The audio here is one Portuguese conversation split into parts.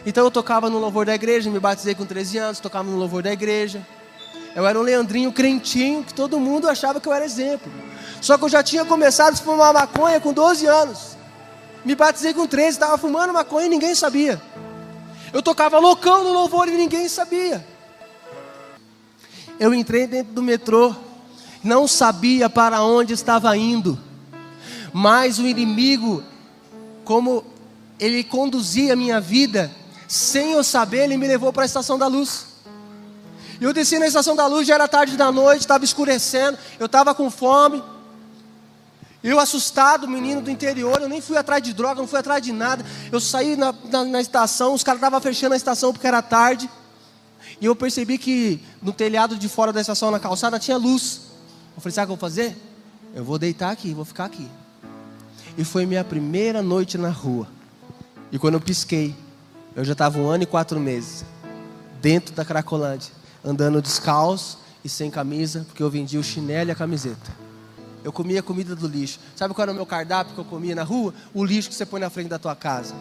Então eu tocava no louvor da igreja, me batizei com 13 anos, tocava no louvor da igreja. Eu era um Leandrinho crentinho, que todo mundo achava que eu era exemplo. Só que eu já tinha começado a fumar maconha com 12 anos. Me batizei com 13, estava fumando maconha e ninguém sabia. Eu tocava loucão no louvor e ninguém sabia. Eu entrei dentro do metrô, não sabia para onde estava indo. Mas o inimigo, como ele conduzia a minha vida, sem eu saber, ele me levou para a Estação da Luz. Eu desci na Estação da Luz, já era tarde da noite, estava escurecendo, eu estava com fome. Eu assustado, menino do interior, eu nem fui atrás de droga, não fui atrás de nada. Eu saí na estação, os caras estavam fechando a estação porque era tarde. E eu percebi que no telhado de fora da estação, na calçada, tinha luz. Eu falei, sabe o que eu vou fazer? Eu vou deitar aqui, vou ficar aqui. E foi minha primeira noite na rua. E quando eu pisquei, eu já estava 1 ano e 4 meses, dentro da Cracolândia, andando descalço e sem camisa, porque eu vendia o chinelo e a camiseta. Eu comia comida do lixo. Sabe qual era o meu cardápio que eu comia na rua? O lixo que você põe na frente da tua casa.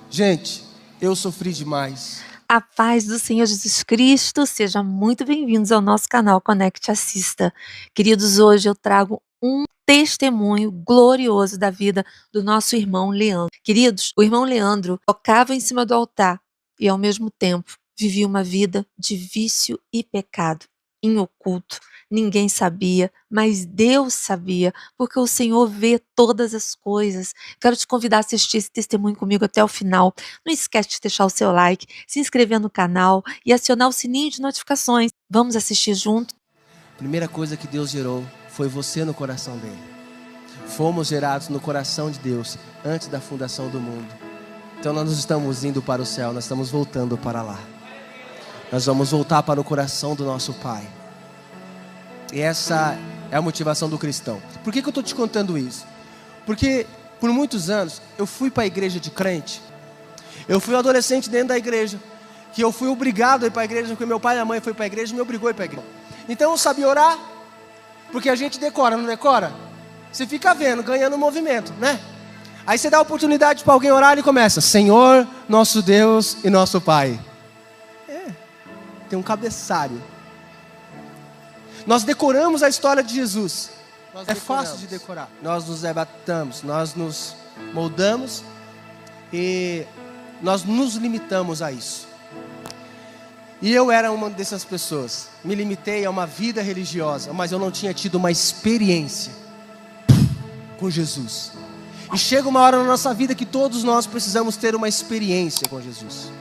Gente, eu sofri demais. A paz do Senhor Jesus Cristo, sejam muito bem-vindos ao nosso canal Conecte Assista. Queridos, hoje eu trago um testemunho glorioso da vida do nosso irmão Leandro. Queridos, o irmão Leandro tocava em cima do altar e ao mesmo tempo vivia uma vida de vício e pecado, em oculto. Ninguém sabia, mas Deus sabia, porque o Senhor vê todas as coisas. Quero te convidar a assistir esse testemunho comigo até o final. Não esquece de deixar o seu like, se inscrever no canal e acionar o sininho de notificações. Vamos assistir junto? A primeira coisa que Deus gerou foi você no coração dele. Fomos gerados no coração de Deus antes da fundação do mundo. Então nós não estamos indo para o céu, nós estamos voltando para lá. Nós vamos voltar para o coração do nosso Pai. E essa é a motivação do cristão. Por que eu estou te contando isso? Porque por muitos anos eu fui para a igreja de crente. Eu fui um adolescente dentro da igreja, que eu fui obrigado a ir para a igreja, porque meu pai e a mãe foram para a igreja e me obrigou a ir para a igreja. Então eu sabia orar, porque a gente decora, não decora? Você fica vendo, ganhando movimento, né? Aí você dá a oportunidade para alguém orar e começa: Senhor, nosso Deus e nosso Pai. Tem um cabeçalho. Nós decoramos a história de Jesus. É fácil de decorar. Nós nos adaptamos, nós nos moldamos e nós nos limitamos a isso. E eu era uma dessas pessoas. Me limitei a uma vida religiosa, mas eu não tinha tido uma experiência com Jesus. E chega uma hora na nossa vida que todos nós precisamos ter uma experiência com Jesus.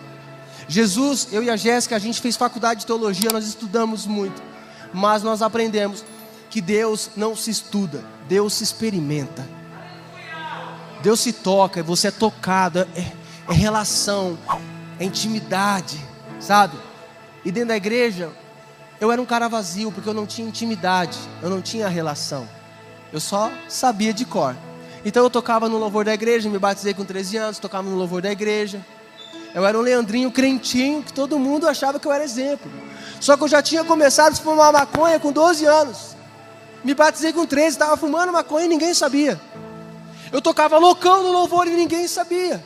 Jesus, eu e a Jéssica, a gente fez faculdade de teologia, nós estudamos muito. Mas nós aprendemos que Deus não se estuda, Deus se experimenta. Deus se toca, você é tocado, é relação, é intimidade, sabe? E dentro da igreja, eu era um cara vazio, porque eu não tinha intimidade, eu não tinha relação. Eu só sabia de cor. Então eu tocava no louvor da igreja, me batizei com 13 anos, tocava no louvor da igreja. Eu era um Leandrinho crentinho, que todo mundo achava que eu era exemplo. Só que eu já tinha começado a fumar maconha com 12 anos. Me batizei com 13, estava fumando maconha e ninguém sabia. Eu tocava loucão no louvor e ninguém sabia.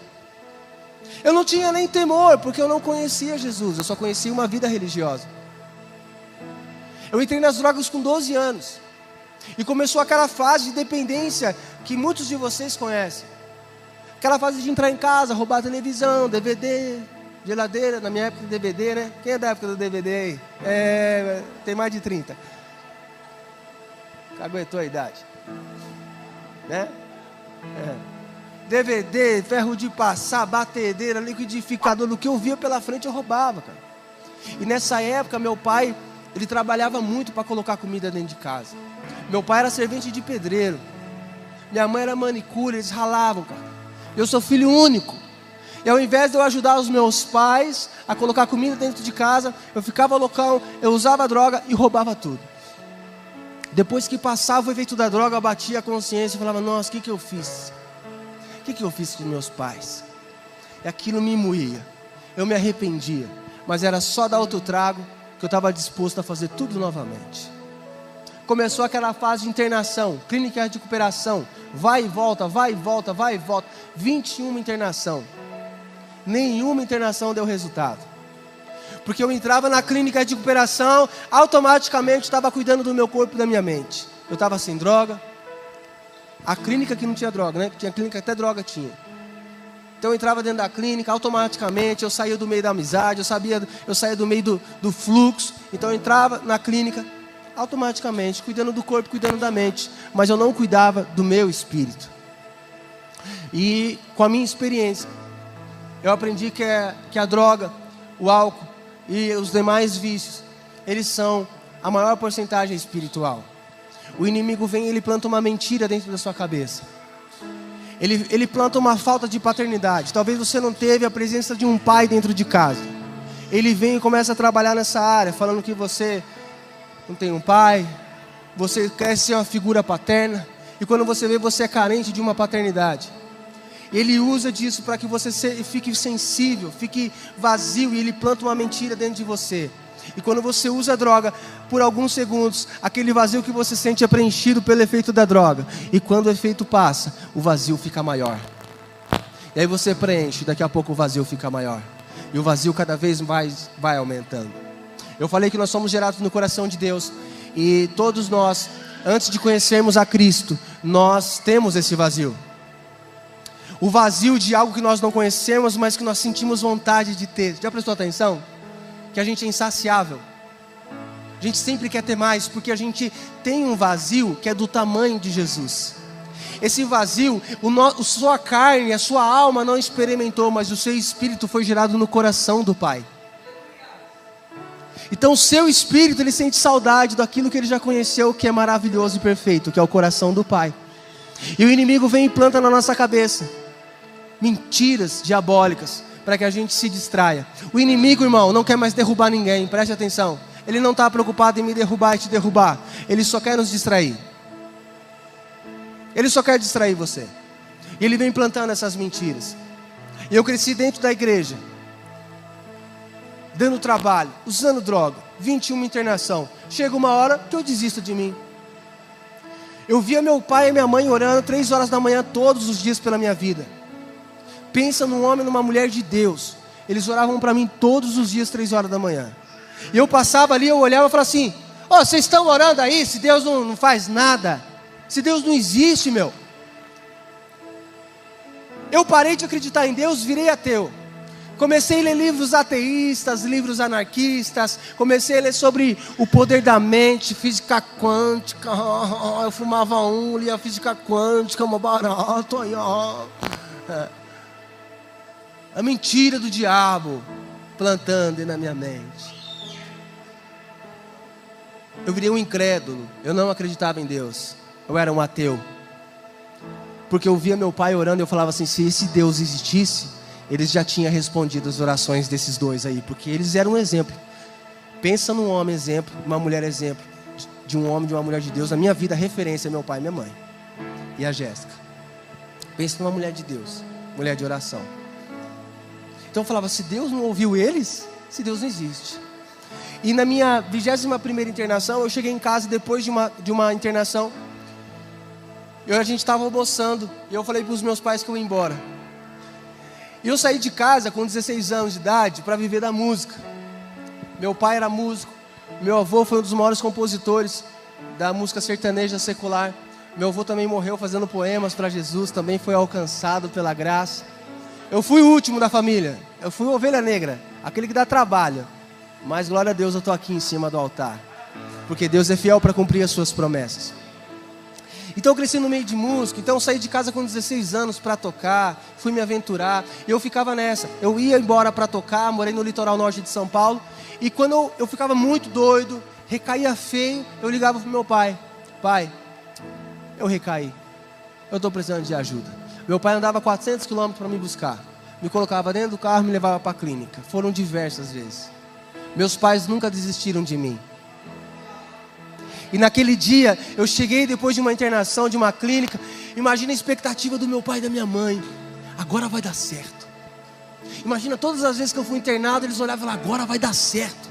Eu não tinha nem temor, porque eu não conhecia Jesus, eu só conhecia uma vida religiosa. Eu entrei nas drogas com 12 anos. E começou aquela fase de dependência que muitos de vocês conhecem. Aquela fase de entrar em casa, roubar televisão, DVD, geladeira, na minha época DVD, né? Quem é da época do DVD aí? Tem mais de 30. Aguentou a idade, né? DVD, ferro de passar, batedeira, liquidificador, do que eu via pela frente eu roubava, cara. E nessa época meu pai, ele trabalhava muito para colocar comida dentro de casa. Meu pai era servente de pedreiro, minha mãe era manicure, eles ralavam, cara. Eu sou filho único. E ao invés de eu ajudar os meus pais a colocar comida dentro de casa, eu ficava loucão, eu usava droga e roubava tudo. Depois que passava o efeito da droga, eu batia a consciência e falava: nossa, o que eu fiz? O que eu fiz com meus pais? E aquilo me moía. Eu me arrependia. Mas era só dar outro trago que eu estava disposto a fazer tudo novamente. Começou aquela fase de internação, clínica de recuperação. Vai e volta, vai e volta, vai e volta. 21 internação. nenhuma internação deu resultado. Porque eu entrava na clínica de recuperação, automaticamente estava cuidando do meu corpo e da minha mente. Eu estava sem droga. A clínica que não tinha droga, né? Tinha clínica que até droga tinha. Então eu entrava dentro da clínica, automaticamente eu saía do meio da amizade, eu saía do meio do fluxo. Então eu entrava na clínica, automaticamente, cuidando do corpo, cuidando da mente. Mas eu não cuidava do meu espírito. E com a minha experiência, eu aprendi que a droga, o álcool e os demais vícios, eles são a maior porcentagem espiritual. O inimigo vem e ele planta uma mentira dentro da sua cabeça. Ele planta uma falta de paternidade. Talvez você não teve a presença de um pai dentro de casa. Ele vem e começa a trabalhar nessa área, falando que você não tem um pai, você quer ser uma figura paterna, e quando você vê, você é carente de uma paternidade. Ele usa disso para que você fique sensível, fique vazio, e ele planta uma mentira dentro de você. E quando você usa a droga, por alguns segundos, aquele vazio que você sente é preenchido pelo efeito da droga. E quando o efeito passa, o vazio fica maior. E aí você preenche, daqui a pouco o vazio fica maior. E o vazio cada vez mais vai aumentando. Eu falei que nós somos gerados no coração de Deus. E todos nós, antes de conhecermos a Cristo, nós temos esse vazio. O vazio de algo que nós não conhecemos, mas que nós sentimos vontade de ter. Já prestou atenção? Que a gente é insaciável. A gente sempre quer ter mais, porque a tem um vazio que é do tamanho de Jesus. Esse vazio, sua carne, a sua alma não experimentou, mas o seu espírito foi gerado no coração do Pai. Então o seu espírito, ele sente saudade daquilo que ele já conheceu, que é maravilhoso e perfeito, que é o coração do Pai. E o inimigo vem e planta na nossa cabeça mentiras diabólicas, para que a gente se distraia. O inimigo, irmão, não quer mais derrubar ninguém, preste atenção. Ele não está preocupado em me derrubar e te derrubar. Ele só quer nos distrair. Ele só quer distrair você. E ele vem plantando essas mentiras. E eu cresci dentro da igreja, dando trabalho, usando droga, 21 internação. Chega uma hora que eu desisto de mim. Eu via meu pai e minha mãe orando 3 horas da manhã todos os dias pela minha vida. Pensa num homem e numa mulher de Deus. Eles oravam para mim todos os dias 3 horas da manhã. E eu passava ali, eu olhava e falava assim: vocês estão orando aí, se Deus não faz nada, se Deus não existe, meu. Eu parei de acreditar em Deus, virei ateu. Comecei a ler livros ateístas, livros anarquistas. Comecei a ler sobre o poder da mente, física quântica. Eu fumava lia física quântica, uma barato. A mentira do diabo plantando na minha mente. Eu virei um incrédulo. Eu não acreditava em Deus. Eu era um ateu. Porque eu via meu pai orando e eu falava assim: se esse Deus existisse, eles já tinham respondido as orações desses dois aí. Porque eles eram um exemplo. Pensa num homem exemplo, uma mulher exemplo. De um homem, de uma mulher de Deus. Na minha vida, a referência é meu pai e minha mãe. E a Jéssica. Pensa numa mulher de Deus. Mulher de oração. Então eu falava: se Deus não ouviu eles, se Deus não existe. E na minha 21ª internação, eu cheguei em casa depois de uma internação. A gente estava almoçando. E eu falei para os meus pais que eu ia embora. E eu saí de casa com 16 anos de idade para viver da música. Meu pai era músico. Meu avô foi um dos maiores compositores da música sertaneja secular. Meu avô também morreu fazendo poemas para Jesus. Também foi alcançado pela graça. Eu fui o último da família. Eu fui ovelha negra, aquele que dá trabalho. Mas glória a Deus, eu estou aqui em cima do altar. Porque Deus é fiel para cumprir as suas promessas. Então eu cresci no meio de música. Então eu saí de casa com 16 anos para tocar. Fui me aventurar. E eu ficava nessa. Eu ia embora para tocar. Morei no litoral norte de São Paulo. E quando eu ficava muito doido, recaía feio, eu ligava para o meu pai: pai, eu recaí. Eu estou precisando de ajuda. Meu pai andava 400 quilômetros para me buscar. Me colocava dentro do carro e me levava para a clínica. Foram diversas vezes. Meus pais nunca desistiram de mim. E naquele dia, eu cheguei depois de uma internação, de uma clínica. Imagina a expectativa do meu pai e da minha mãe. Agora vai dar certo. Imagina todas as vezes que eu fui internado, eles olhavam e falavam: agora vai dar certo.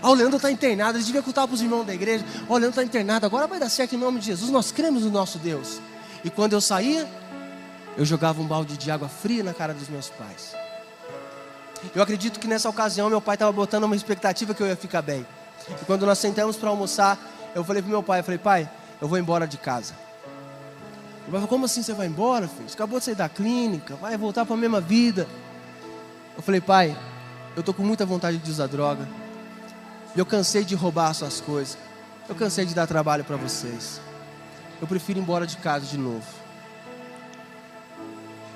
O Leandro está internado. Eles deviam contar para os irmãos da igreja: o Leandro está internado, agora vai dar certo em nome de Jesus. Nós cremos no nosso Deus. E quando eu saía, eu jogava um balde de água fria na cara dos meus pais. Eu acredito que nessa ocasião meu pai estava botando uma expectativa que eu ia ficar bem. E quando nós sentamos para almoçar, eu falei para meu pai, pai, eu vou embora de casa. Meu pai falou, como assim você vai embora, filho? Você acabou de sair da clínica, vai voltar para a mesma vida. Eu falei, pai, eu estou com muita vontade de usar droga. E eu cansei de roubar as suas coisas. Eu cansei de dar trabalho para vocês. Eu prefiro ir embora de casa de novo.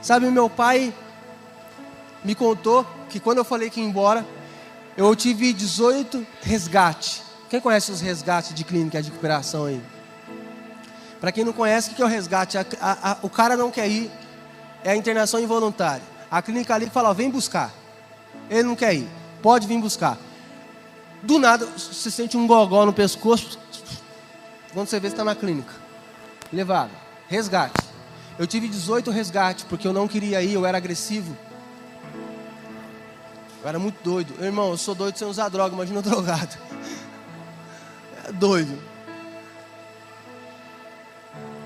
Sabe, meu pai me contou que quando eu falei que ia embora, eu tive 18 resgates. Quem conhece os resgates de clínica de recuperação aí? Para quem não conhece, o que é o resgate? O cara não quer ir, é a internação involuntária. A clínica ali fala, vem buscar. Ele não quer ir, pode vir buscar. Do nada, você sente um gogó no pescoço, quando você vê, você está na clínica. Levado, resgate. Eu tive 18 resgates, porque eu não queria ir, eu era agressivo. Eu era muito doido. Irmão, eu sou doido sem usar droga, imagina drogado. É doido.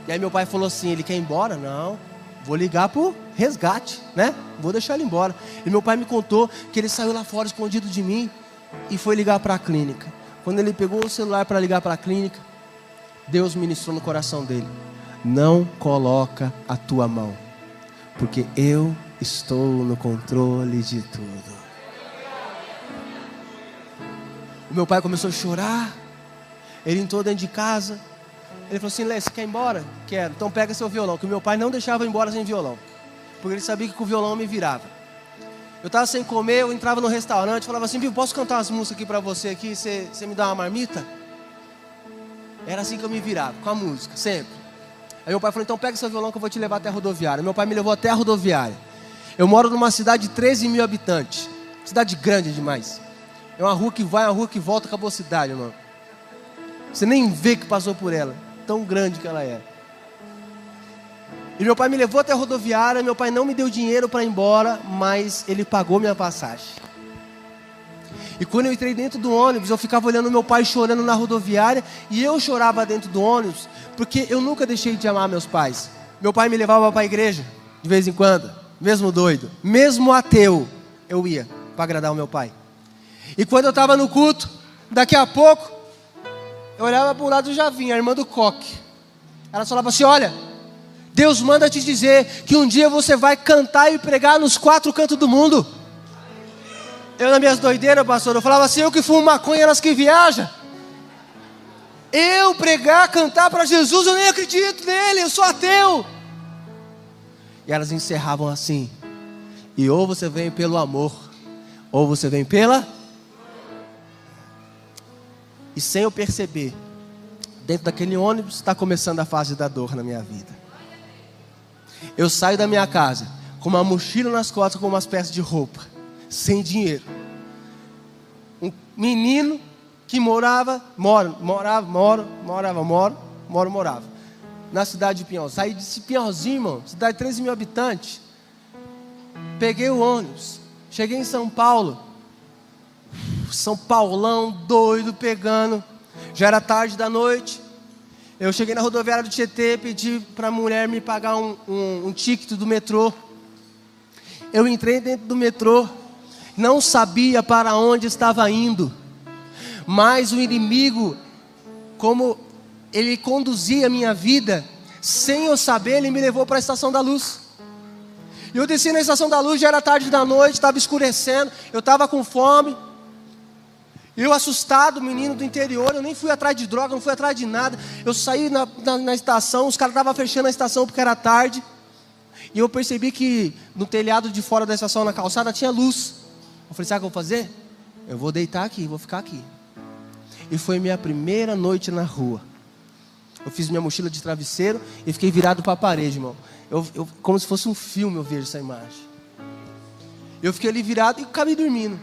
E aí meu pai falou assim, ele quer ir embora? Não, vou ligar pro resgate, né? Vou deixar ele embora. E meu pai me contou que ele saiu lá fora escondido de mim e foi ligar para a clínica. Quando ele pegou o celular para ligar para a clínica, Deus ministrou no coração dele. Não coloca a tua mão, porque eu estou no controle de tudo. O meu pai começou a chorar. Ele entrou dentro de casa. Ele falou assim, Lê, você quer ir embora? Quero, então pega seu violão. Que o meu pai não deixava eu ir embora sem violão, porque ele sabia que com o violão eu me virava. Eu estava sem comer, eu entrava no restaurante, falava assim, posso cantar umas músicas aqui para você aqui, você me dá uma marmita? Era assim que eu me virava, com a música, sempre. Aí meu pai falou, então pega seu violão que eu vou te levar até a rodoviária. Meu pai me levou até a rodoviária. Eu moro numa cidade de 13 mil habitantes, cidade grande demais. É uma rua que vai, uma rua que volta, acabou a cidade, irmão. Você nem vê que passou por ela, tão grande que ela é. E meu pai me levou até a rodoviária. Meu pai não me deu dinheiro para ir embora, mas ele pagou minha passagem. E quando eu entrei dentro do ônibus, eu ficava olhando meu pai chorando na rodoviária. E eu chorava dentro do ônibus, porque eu nunca deixei de amar meus pais. Meu pai me levava para a igreja, de vez em quando, mesmo doido, mesmo ateu, eu ia para agradar o meu pai. E quando eu estava no culto, daqui a pouco, eu olhava para o lado e já vinha a irmã do coque. Ela falava assim, olha, Deus manda te dizer que um dia você vai cantar e pregar nos 4 cantos do mundo. Eu nas minhas doideiras, pastor, eu falava assim, eu que fumo maconha, elas que viajam. Eu pregar, cantar para Jesus, eu nem acredito nele, eu sou ateu. E elas encerravam assim, e ou você vem pelo amor, ou você vem pela... E sem eu perceber, dentro daquele ônibus está começando a fase da dor na minha vida. Eu saio da minha casa com uma mochila nas costas, com umas peças de roupa, sem dinheiro. Um menino que morava na cidade de Pinhal. Saí de Pinhalzinho, irmão, cidade de 13 mil habitantes. Peguei o ônibus, cheguei em São Paulo. São Paulão, doido, pegando. Já era tarde da noite. Eu cheguei na rodoviária do Tietê, pedi para a mulher me pagar um ticket do metrô. Eu entrei dentro do metrô, não sabia para onde estava indo, mas o inimigo, como ele conduzia a minha vida, sem eu saber, ele me levou para a Estação da Luz. E eu desci na Estação da Luz, já era tarde da noite, estava escurecendo, eu estava com fome. Eu assustado, menino do interior, eu nem fui atrás de droga, não fui atrás de nada. Eu saí na estação, os caras estavam fechando a estação porque era tarde. E eu percebi que no telhado de fora da estação, na calçada, tinha luz. Eu falei, sabe o que eu vou fazer? Eu vou deitar aqui, vou ficar aqui. E foi minha primeira noite na rua. Eu fiz minha mochila de travesseiro e fiquei virado para a parede, irmão. Como se fosse um filme eu vejo essa imagem. Eu fiquei ali virado e acabei dormindo.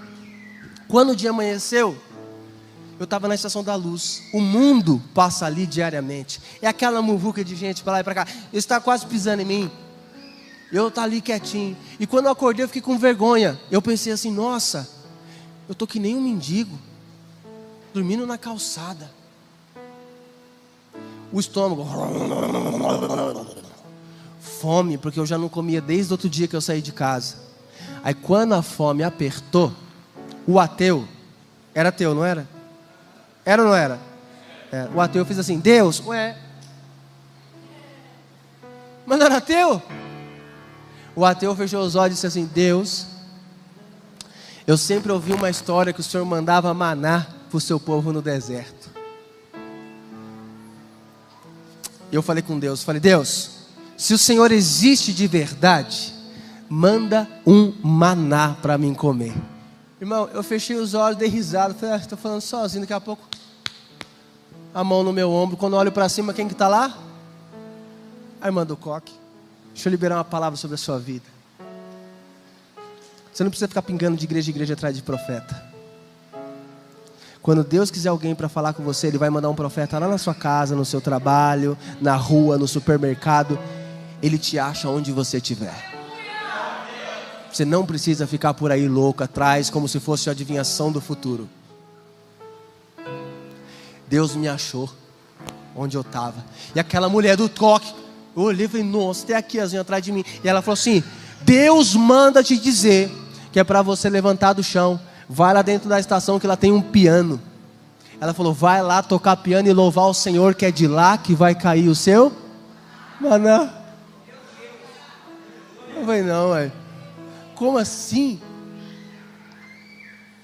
Quando o dia amanheceu, eu estava na Estação da Luz. O mundo passa ali diariamente. É aquela muvuca de gente para lá e para cá. Ele está quase pisando em mim. Eu estou ali quietinho. E quando eu acordei, eu fiquei com vergonha. Eu pensei assim, nossa, eu estou que nem um mendigo, dormindo na calçada. O estômago. Fome, porque eu já não comia desde o outro dia que eu saí de casa. Aí quando a fome apertou, o ateu, era ateu, não era? Era ou não era? O ateu fez assim: Deus, ué, mas não era ateu? O ateu fechou os olhos e disse assim: Deus, eu sempre ouvi uma história que o Senhor mandava maná para o seu povo no deserto. E eu falei com Deus, Deus, se o Senhor existe de verdade, manda um maná para mim comer. Irmão, eu fechei os olhos, dei risada, falei: estou falando sozinho, daqui a pouco a mão no meu ombro, quando eu olho para cima, quem que está lá? A irmã do coque. Deixa eu liberar uma palavra sobre a sua vida. Você não precisa ficar pingando de igreja em igreja atrás de profeta. Quando Deus quiser alguém para falar com você, Ele vai mandar um profeta lá na sua casa, no seu trabalho, na rua, no supermercado. Ele te acha onde você estiver. Você não precisa ficar por aí louco atrás, como se fosse a adivinhação do futuro. Deus me achou onde eu estava. E aquela mulher do toque, eu olhei e falei: nossa, tem aqui as unhas atrás de mim. E ela falou assim: Deus manda te dizer que é para você levantar do chão. Vai lá dentro da estação que lá tem um piano. Ela falou: vai lá tocar piano e louvar o Senhor, que é de lá que vai cair o seu maná. Eu falei: não, ué. Como assim?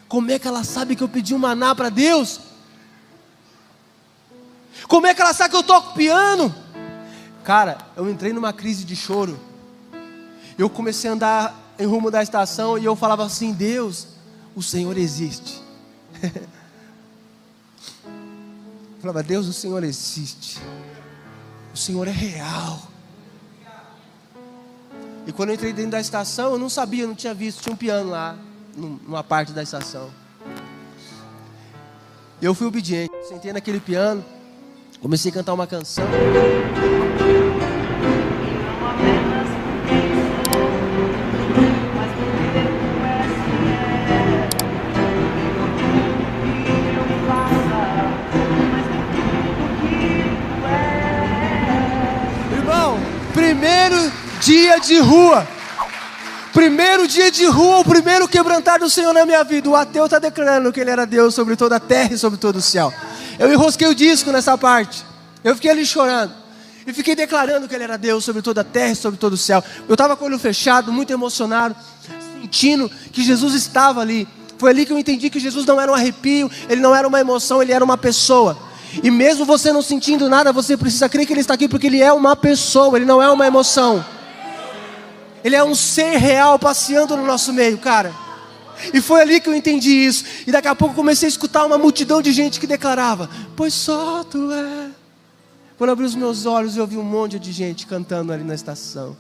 Como é que ela sabe que eu pedi um maná para Deus? Como é que ela sabe que eu toco piano? Cara, eu entrei numa crise de choro. Eu comecei a andar em rumo da estação e eu falava assim: Deus, o Senhor existe. Eu falava: Deus, o Senhor existe. O Senhor é real. E quando eu entrei dentro da estação, eu não sabia, não tinha visto, tinha um piano lá, numa parte da estação. Eu fui obediente, sentei naquele piano, comecei a cantar uma canção. Irmão, primeiro dia de rua. Primeiro dia de rua, o primeiro quebrantar do Senhor na minha vida. O ateu está declarando que Ele era Deus sobre toda a terra e sobre todo o céu. Eu enrosquei o disco nessa parte. Eu fiquei ali chorando. E fiquei declarando que Ele era Deus sobre toda a terra e sobre todo o céu. Eu estava com o olho fechado, muito emocionado, sentindo que Jesus estava ali. Foi ali que eu entendi que Jesus não era um arrepio, Ele não era uma emoção, Ele era uma pessoa. E mesmo você não sentindo nada, você precisa crer que Ele está aqui, porque Ele é uma pessoa, Ele não é uma emoção. Ele é um ser real passeando no nosso meio, cara. E foi ali que eu entendi isso. E daqui a pouco eu comecei a escutar uma multidão de gente que declarava: pois só Tu é. Quando eu abri os meus olhos, eu vi um monte de gente cantando ali na estação.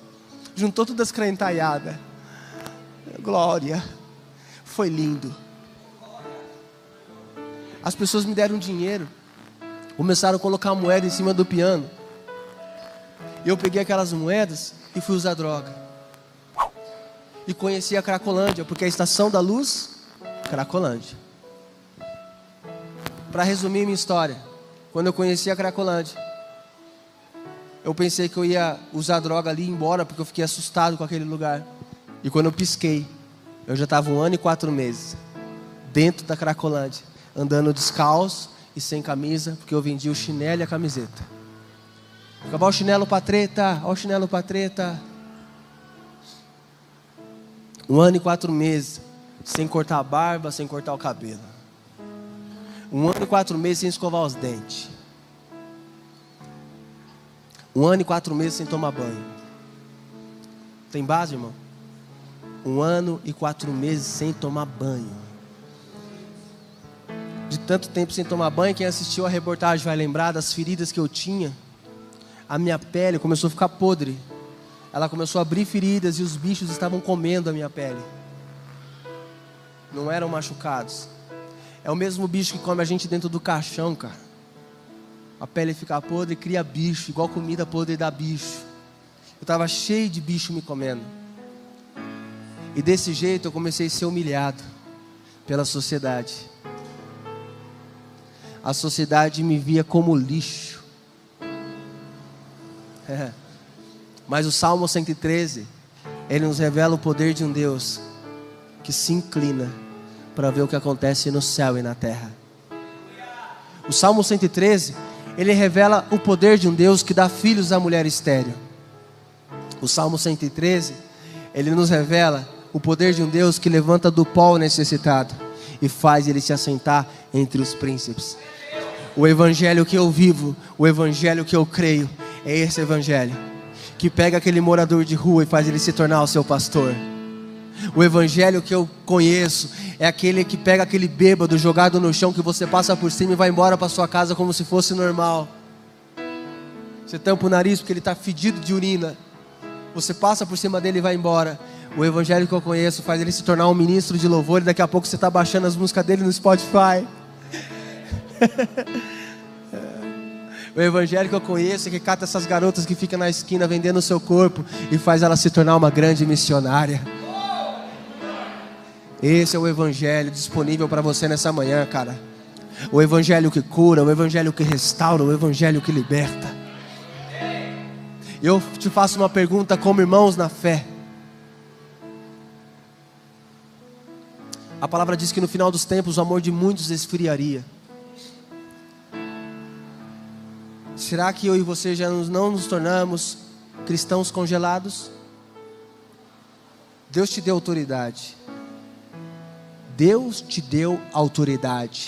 Juntou todas as crentaiadas. Glória. Foi lindo. As pessoas me deram dinheiro. Começaram a colocar moeda em cima do piano. E eu peguei aquelas moedas e fui usar droga. E conheci a Cracolândia, porque a Estação da Luz, Cracolândia. Para resumir minha história, quando eu conheci a Cracolândia, eu pensei que eu ia usar droga ali e ir embora, porque eu fiquei assustado com aquele lugar. E quando eu pisquei, eu já estava 1 ano e 4 meses, dentro da Cracolândia, andando descalço e sem camisa, porque eu vendia o chinelo e a camiseta. Acabar o chinelo pra treta, ó o chinelo pra treta. 1 ano e 4 meses, sem cortar a barba, sem cortar o cabelo. 1 ano e 4 meses sem escovar os dentes. 1 ano e 4 meses sem tomar banho. Tem base, irmão? 1 ano e 4 meses sem tomar banho. De tanto tempo sem tomar banho, quem assistiu a reportagem vai lembrar das feridas que eu tinha. A minha pele começou a ficar podre. Ela começou a abrir feridas e os bichos estavam comendo a minha pele. Não eram machucados. É o mesmo bicho que come a gente dentro do caixão, cara. A pele fica podre e cria bicho, igual comida podre dá bicho. Eu estava cheio de bicho me comendo. E desse jeito eu comecei a ser humilhado pela sociedade. A sociedade me via como lixo. Mas o Salmo 113, ele nos revela o poder de um Deus que se inclina para ver o que acontece no céu e na terra. O Salmo 113, ele revela o poder de um Deus que dá filhos à mulher estéril. O Salmo 113, ele nos revela o poder de um Deus que levanta do pó o necessitado e faz ele se assentar entre os príncipes. O evangelho que eu vivo, o evangelho que eu creio, é esse evangelho que pega aquele morador de rua e faz ele se tornar o seu pastor. O evangelho que eu conheço é aquele que pega aquele bêbado jogado no chão, que você passa por cima e vai embora para sua casa como se fosse normal. Você tampa o nariz porque ele está fedido de urina, você passa por cima dele e vai embora. O evangelho que eu conheço faz ele se tornar um ministro de louvor, e daqui a pouco você está baixando as músicas dele no Spotify. O evangelho que eu conheço é que cata essas garotas que ficam na esquina vendendo o seu corpo e faz ela se tornar uma grande missionária. Esse é o evangelho disponível para você nessa manhã, cara. O evangelho que cura, o evangelho que restaura, o evangelho que liberta. Eu te faço uma pergunta como irmãos na fé. A palavra diz que no final dos tempos o amor de muitos esfriaria. Será que eu e você já não nos tornamos cristãos congelados? Deus te deu autoridade. Deus te deu autoridade.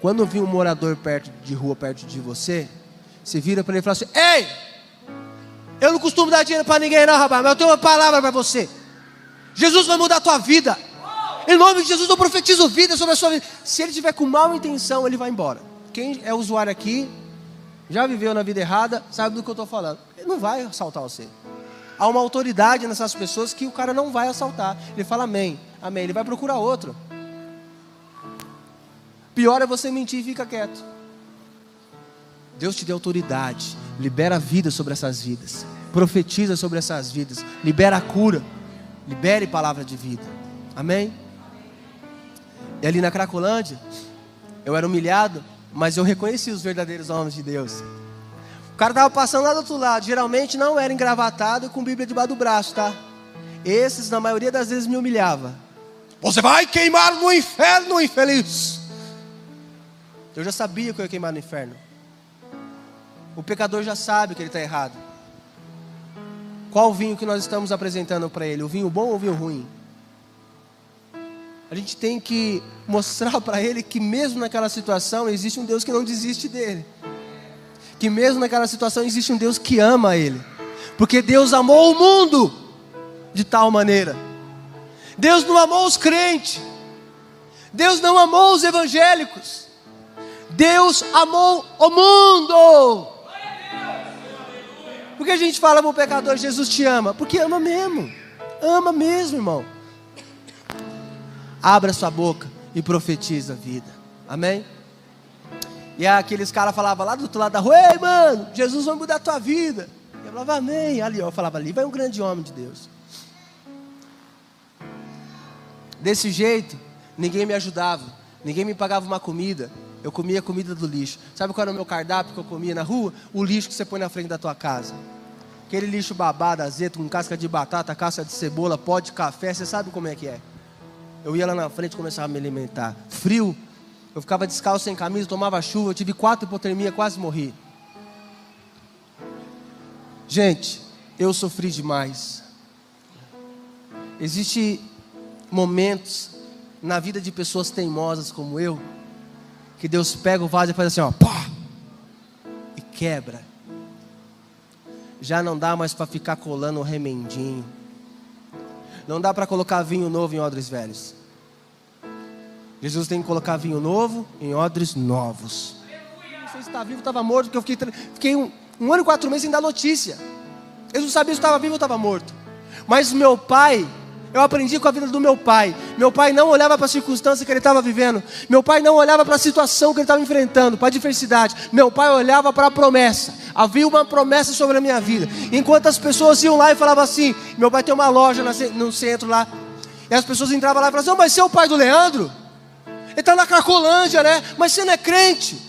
Quando vir um morador de rua perto de você, você vira para ele e fala assim: ei, eu não costumo dar dinheiro para ninguém não, rapaz, mas eu tenho uma palavra para você. Jesus vai mudar a tua vida. Em nome de Jesus eu profetizo vida sobre a sua vida. Se ele tiver com mal intenção, ele vai embora. Quem é usuário aqui, já viveu na vida errada, sabe do que eu estou falando. Ele não vai assaltar você. Há uma autoridade nessas pessoas que o cara não vai assaltar. Ele fala amém, amém. Ele vai procurar outro. Pior é você mentir e fica quieto. Deus te deu autoridade. Libera vida sobre essas vidas. Profetiza sobre essas vidas. Libera a cura. Libere palavra de vida. Amém? E ali na Cracolândia, eu era humilhado, mas eu reconheci os verdadeiros homens de Deus. O cara estava passando lá do outro lado. Geralmente não era engravatado e com Bíblia debaixo do braço, tá? Esses, na maioria das vezes, me humilhava. Você vai queimar no inferno, infeliz. Eu já sabia que eu ia queimar no inferno. O pecador já sabe que ele está errado. Qual vinho que nós estamos apresentando para ele? O vinho bom ou o vinho ruim? A gente tem que mostrar para ele que mesmo naquela situação existe um Deus que não desiste dele. Que mesmo naquela situação existe um Deus que ama ele. Porque Deus amou o mundo de tal maneira. Deus não amou os crentes. Deus não amou os evangélicos. Deus amou o mundo. Por que a gente fala para o pecador, Jesus te ama? Porque ama mesmo. Ama mesmo, irmão. Abra sua boca e profetiza a vida. Amém? E aqueles caras falavam lá do outro lado da rua: ei, mano, Jesus vai mudar a tua vida. Eu falava amém. Ali, eu falava ali, vai um grande homem de Deus. Desse jeito, ninguém me ajudava. Ninguém me pagava uma comida. Eu comia comida do lixo. Sabe qual era o meu cardápio que eu comia na rua? O lixo que você põe na frente da tua casa. Aquele lixo babado, azedo, com casca de batata, casca de cebola, pó de café. Você sabe como é que é? Eu ia lá na frente e começava a me alimentar. Frio, eu ficava descalço, sem camisa, tomava chuva. Eu tive 4 hipotermia, quase morri. Gente, eu sofri demais. Existem momentos na vida de pessoas teimosas como eu, que Deus pega o vaso e faz assim, ó, pá, e quebra. Já não dá mais para ficar colando o remendinho. Não dá para colocar vinho novo em odres velhos. Jesus tem que colocar vinho novo em odres novos. Não sei se está vivo ou estava morto, porque eu fiquei um ano e 4 meses sem dar notícia. Eles não sabiam se estava vivo ou estava morto. Mas meu pai, eu aprendi com a vida do meu pai. Meu pai não olhava para a circunstância que ele estava vivendo. Meu pai não olhava para a situação que ele estava enfrentando, para a adversidade. Meu pai olhava para a promessa. Havia uma promessa sobre a minha vida. Enquanto as pessoas iam lá e falavam assim, meu pai tem uma loja no centro lá. E as pessoas entravam lá e falavam assim, mas você é o pai do Leandro? Ele está na Cracolândia, né? Mas você não é crente.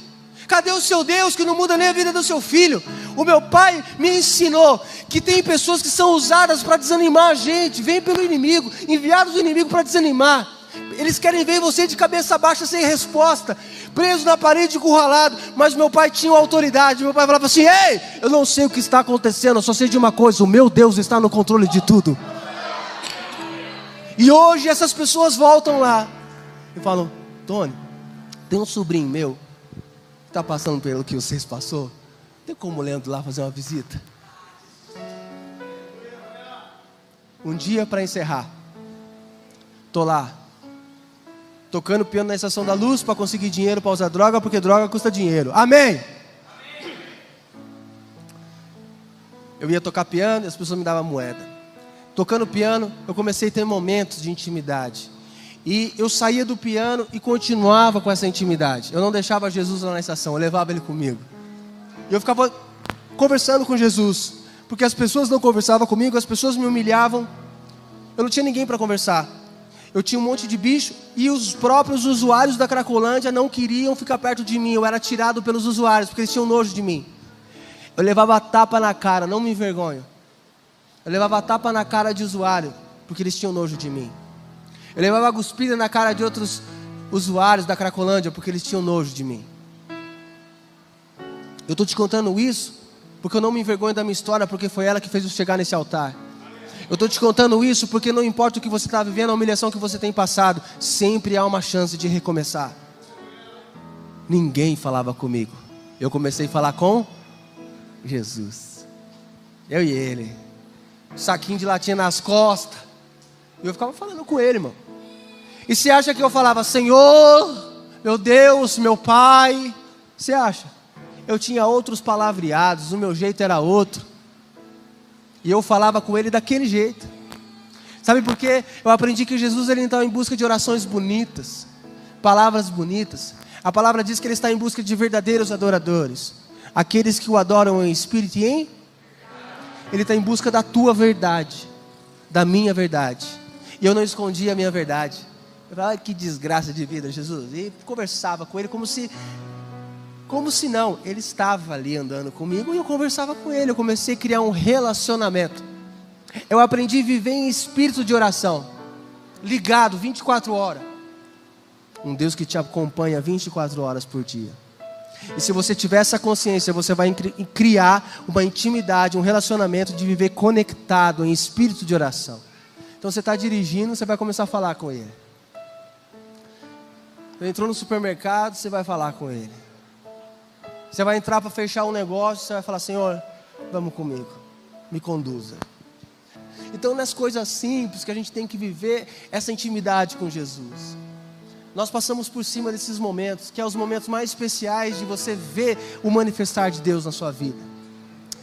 Cadê o seu Deus que não muda nem a vida do seu filho? O meu pai me ensinou que tem pessoas que são usadas para desanimar a gente, vem pelo inimigo, enviados do inimigo para desanimar. Eles querem ver você de cabeça baixa sem resposta, preso na parede, encurralado. Mas meu pai tinha uma autoridade. Meu pai falava assim: ei, eu não sei o que está acontecendo, eu só sei de uma coisa: o meu Deus está no controle de tudo. E hoje essas pessoas voltam lá e falam: Tony, tem um sobrinho meu que está passando pelo que vocês passou. Tem como o Leandro lá fazer uma visita? Um dia, para encerrar, estou lá tocando piano na Estação da Luz para conseguir dinheiro para usar droga, porque droga custa dinheiro. Amém? Eu ia tocar piano e as pessoas me davam moeda. Tocando piano, eu comecei a ter momentos de intimidade. E eu saía do piano e continuava com essa intimidade. Eu não deixava Jesus lá na estação, eu levava ele comigo. E eu ficava conversando com Jesus, porque as pessoas não conversavam comigo, as pessoas me humilhavam. Eu não tinha ninguém para conversar. Eu tinha um monte de bicho e os próprios usuários da Cracolândia não queriam ficar perto de mim. Eu era tirado pelos usuários, porque eles tinham nojo de mim. Eu levava tapa na cara, não me envergonho. Eu levava tapa na cara de usuário, porque eles tinham nojo de mim. Eu levava cuspida na cara de outros usuários da Cracolândia, porque eles tinham nojo de mim. Eu estou te contando isso, porque eu não me envergonho da minha história, porque foi ela que fez eu chegar nesse altar. Eu estou te contando isso porque não importa o que você está vivendo, a humilhação que você tem passado, sempre há uma chance de recomeçar. Ninguém falava comigo. Eu comecei a falar com Jesus. Eu e ele. Saquinho de latinha nas costas. E eu ficava falando com ele, irmão. E você acha que eu falava: Senhor, meu Deus, meu Pai? Você acha? Eu tinha outros palavreados, o meu jeito era outro. E eu falava com ele daquele jeito. Sabe por quê? Eu aprendi que Jesus ele está em busca de orações bonitas, palavras bonitas. A palavra diz que ele está em busca de verdadeiros adoradores, aqueles que o adoram em espírito e em... Ele está em busca da tua verdade, da minha verdade. E eu não escondia a minha verdade. Eu falava: que desgraça de vida, Jesus. E conversava com ele como se não, ele estava ali andando comigo e eu conversava com ele. Eu comecei a criar um relacionamento. Eu aprendi a viver em espírito de oração, ligado 24 horas. Um Deus que te acompanha 24 horas por dia. E se você tiver essa consciência, você vai criar uma intimidade, um relacionamento de viver conectado em espírito de oração. Então você está dirigindo, você vai começar a falar com ele. Você entrou no supermercado, você vai falar com ele. Você vai entrar para fechar um negócio, você vai falar: Senhor, vamos comigo, me conduza. Então nas coisas simples que a gente tem que viver essa intimidade com Jesus. Nós passamos por cima desses momentos, que é os momentos mais especiais de você ver o manifestar de Deus na sua vida.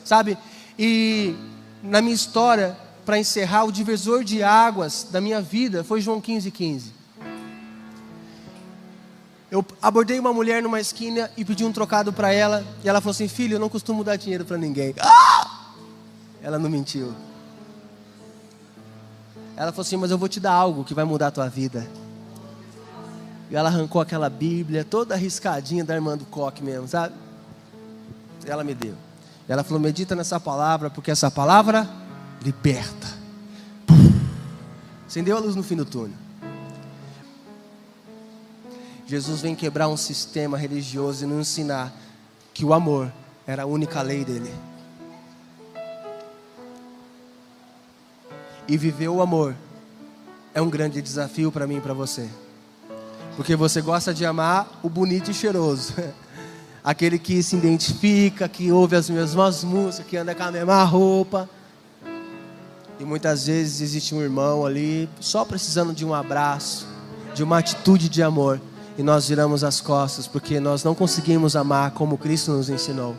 Sabe? E na minha história, para encerrar, o divisor de águas da minha vida foi João 15:15. Eu abordei uma mulher numa esquina e pedi um trocado para ela. E ela falou assim: filho, eu não costumo dar dinheiro para ninguém. Ela não mentiu. Ela falou assim: mas eu vou te dar algo que vai mudar a tua vida. E ela arrancou aquela Bíblia toda arriscadinha da irmã do coque mesmo, sabe? E ela me deu. E ela falou: medita nessa palavra, porque essa palavra liberta. Acendeu a luz no fim do túnel. Jesus vem quebrar um sistema religioso e nos ensinar que o amor era a única lei dele. E viver o amor é um grande desafio para mim e para você. Porque você gosta de amar o bonito e cheiroso. Aquele que se identifica, que ouve as mesmas músicas, que anda com a mesma roupa. E muitas vezes existe um irmão ali só precisando de um abraço, de uma atitude de amor. E nós viramos as costas porque nós não conseguimos amar como Cristo nos ensinou.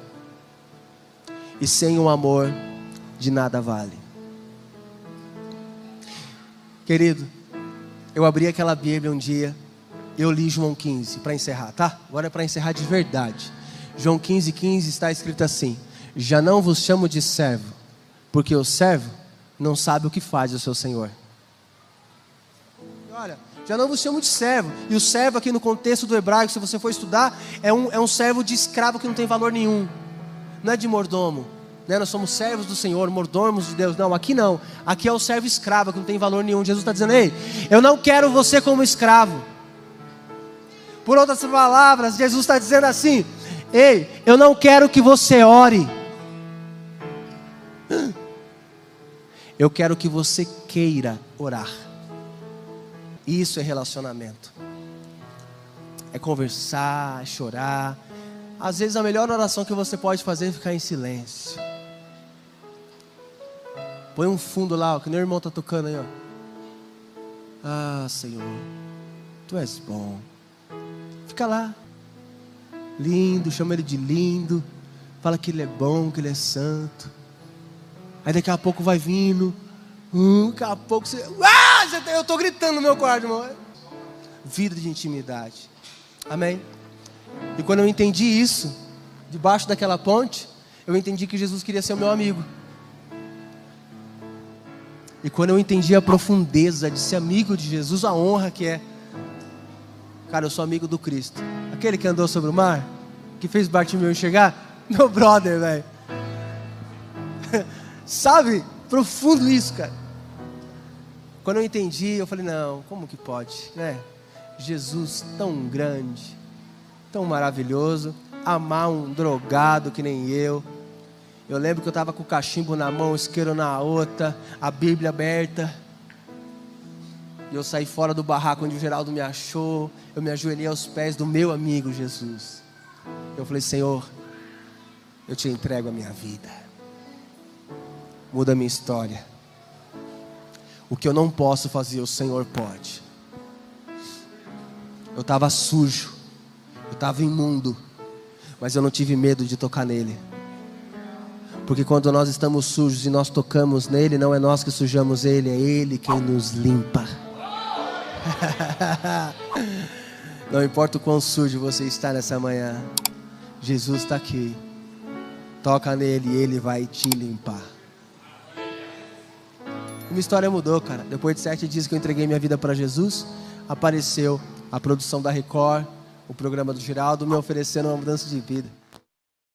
E sem o amor, de nada vale. Querido, eu abri aquela Bíblia um dia, eu li João 15 para encerrar, tá? Agora é para encerrar de verdade. João 15:15 está escrito assim: já não vos chamo de servo, porque o servo não sabe o que faz o seu senhor. olha, já não vos chamo de servo. E o servo aqui no contexto do hebraico, se você for estudar, é um servo de escravo que não tem valor nenhum. Não é de mordomo, né? Nós somos servos do Senhor, mordomos de Deus. Não, aqui não. Aqui é o servo escravo que não tem valor nenhum. Jesus está dizendo, ei, eu não quero você como escravo. Por outras palavras, Jesus está dizendo assim, ei, eu não quero que você ore. Eu quero que você queira orar. Isso é relacionamento. É conversar, é chorar. Às vezes a melhor oração que você pode fazer é ficar em silêncio. Põe um fundo lá, ó, que nem o irmão está tocando aí, ó. Ah, Senhor, Tu és bom. Fica lá. Lindo, chama Ele de lindo. Fala que Ele é bom, que Ele é santo. Aí daqui a pouco vai vindo. Daqui a pouco você... eu estou gritando no meu quarto, irmão. Vida de intimidade. Amém? E quando eu entendi isso, debaixo daquela ponte, eu entendi que Jesus queria ser o meu amigo. E quando eu entendi a profundeza de ser amigo de Jesus, a honra que é. Cara, eu sou amigo do Cristo. Aquele que andou sobre o mar, que fez Bartimeu enxergar, meu brother, velho. Sabe? Profundo isso, cara. Quando eu entendi, eu falei, não, como que pode, né? Jesus tão grande, tão maravilhoso, amar um drogado que nem eu. Eu lembro que eu estava com o cachimbo na mão, o isqueiro na outra, a Bíblia aberta. E eu saí fora do barraco onde o Geraldo me achou. Eu me ajoelhei aos pés do meu amigo Jesus. Eu falei, Senhor, eu te entrego a minha vida. Muda a minha história. O que eu não posso fazer, o Senhor pode. Eu estava sujo, eu estava imundo, mas eu não tive medo de tocar nele. Porque quando nós estamos sujos e nós tocamos nele, não é nós que sujamos ele, é ele quem nos limpa. Não importa o quão sujo você está nessa manhã, Jesus está aqui. Toca nele e ele vai te limpar. Minha história mudou, cara. Depois de 7 dias que eu entreguei minha vida para Jesus, apareceu a produção da Record, o programa do Geraldo, me oferecendo uma mudança de vida.